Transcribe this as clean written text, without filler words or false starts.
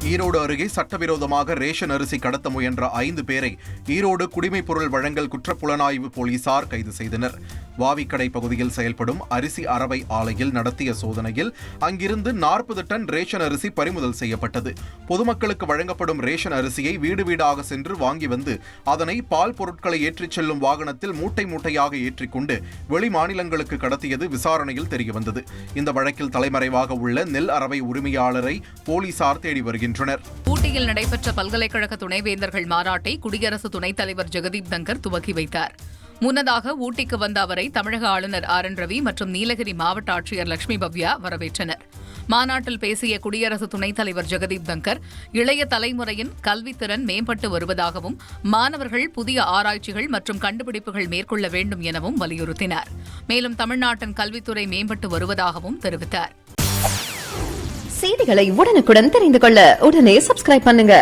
ஈரோடு அருகே சட்டவிரோதமாக ரேஷன் அரிசி கடத்த முயன்ற 5 பேரை ஈரோடு குடிமைப் பொருள் வழங்கல் குற்றப்புலனாய்வு போலீசார் கைது செய்தனர். வாவிக்கடை பகுதியில் செயல்படும் அரிசி அரவை ஆலையில் நடத்திய சோதனையில் அங்கிருந்து 40 டன் ரேஷன் அரிசி பறிமுதல் செய்யப்பட்டது. பொதுமக்களுக்கு வழங்கப்படும் ரேஷன் அரிசியை வீடு வீடாக சென்று வாங்கி வந்து அதனை பால் பொருட்களை ஏற்றிச் செல்லும் வாகனத்தில் மூட்டை மூட்டையாக ஏற்றிக்கொண்டு வெளி மாநிலங்களுக்கு கடத்தியது விசாரணையில் தெரியவந்தது. இந்த வழக்கில் தலைமறைவாக உள்ள நெல் அரவை உரிமையாளரை போலீசார் தேடி வருகின்றனர். ஊட்டியில் நடைபெற்ற பல்கலைக்கழக துணைவேந்தர்கள் மாநாட்டை குடியரசு துணைத் தலைவர் ஜெகதீப் தங்கர் துவக்கி வைத்தார். முன்னதாக ஊட்டிக்கு வந்த அவரை தமிழக ஆளுநர் RN ரவி மற்றும் நீலகிரி மாவட்ட ஆட்சியர் லட்சுமி பவ்யா வரவேற்றனர். மாநாட்டில் பேசிய குடியரசு துணைத் தலைவர் ஜெகதீப் தங்கர் இளைய தலைமுறையின் கல்வித்திறன் மேம்பட்டு வருவதாகவும் மாணவர்கள் புதிய ஆராய்ச்சிகள் மற்றும் கண்டுபிடிப்புகள் மேற்கொள்ள வேண்டும் எனவும் வலியுறுத்தினார். மேலும் தமிழ்நாட்டின் கல்வித்துறை மேம்பட்டு வருவதாகவும் தெரிவித்தார். செய்திகளை உடனுக்குடன் தெரிந்து கொள்ள உடனே சப்ஸ்கிரைப் பண்ணுங்க.